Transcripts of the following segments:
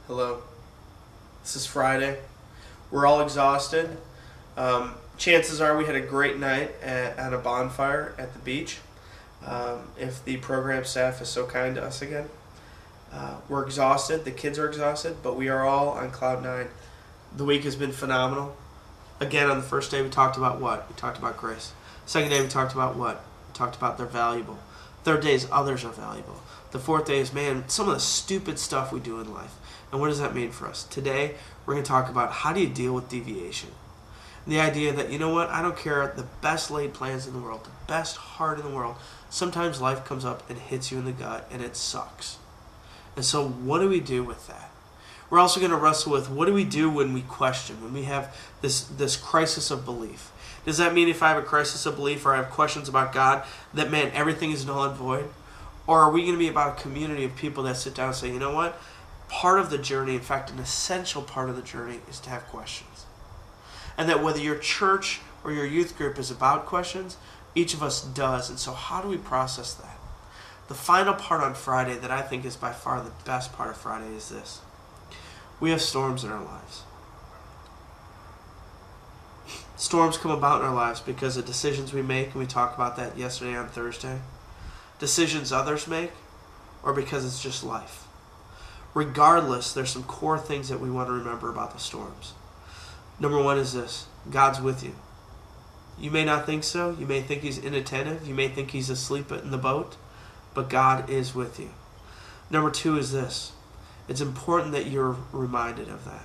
Hello. This is Friday. We're all exhausted. Chances are we had a great night at a bonfire at the beach. If the program staff is so kind to us again. We're exhausted. The kids are exhausted, but we are all on cloud nine. The week has been phenomenal. Again, on the first day we talked about what? We talked about grace. Second day we talked about what? We talked about they're valuable. Third day is others are valuable. The fourth day is, man, some of the stupid stuff we do in life. And what does that mean for us? Today, we're going to talk about how do you deal with deviation. And the idea that, you know what, I don't care the best laid plans in the world, the best heart in the world. Sometimes life comes up and hits you in the gut, and it sucks. And so what do we do with that? We're also going to wrestle with what do we do when we question, when we have this crisis of belief. Does that mean if I have a crisis of belief or I have questions about God, that, man, everything is null and void? Or are we going to be about a community of people that sit down and say, you know what? Part of the journey, in fact, an essential part of the journey is to have questions. And that whether your church or your youth group is about questions, each of us does. And so how do we process that? The final part on Friday that I think is by far the best part of Friday is this. We have storms in our lives. Storms come about in our lives because of decisions we make, and we talked about that yesterday on Thursday. Decisions others make, or because it's just life. Regardless, there's some core things that we want to remember about the storms. Number one is this: God's with you. You may not think so. You may think he's inattentive. You may think he's asleep in the boat, but God is with you. Number two is this: it's important that you're reminded of that.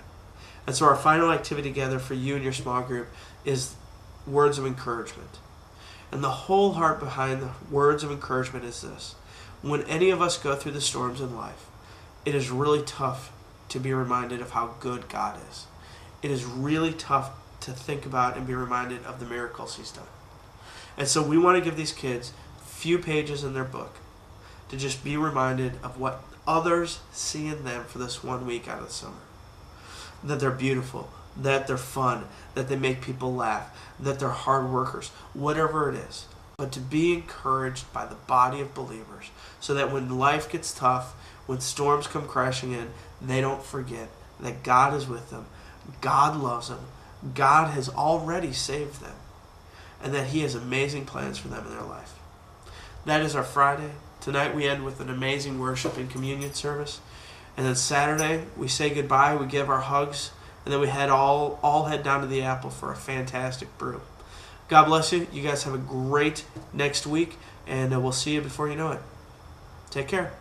And so our final activity together for you and your small group is words of encouragement. And the whole heart behind the words of encouragement is this: when any of us go through the storms in life, it is really tough to be reminded of how good God is. It is really tough to think about and be reminded of the miracles he's done. And so we want to give these kids a few pages in their book to just be reminded of what others see in them for this 1 week out of the summer. That they're beautiful, that they're fun, that they make people laugh, that they're hard workers, whatever it is. But to be encouraged by the body of believers so that when life gets tough, when storms come crashing in, they don't forget that God is with them, God loves them, God has already saved them, and that he has amazing plans for them in their life. That is our Friday. Tonight we end with an amazing worship and communion service. And then Saturday, we say goodbye, we give our hugs, and then we all head down to the Apple for a fantastic brew. God bless you. You guys have a great next week, and we'll see you before you know it. Take care.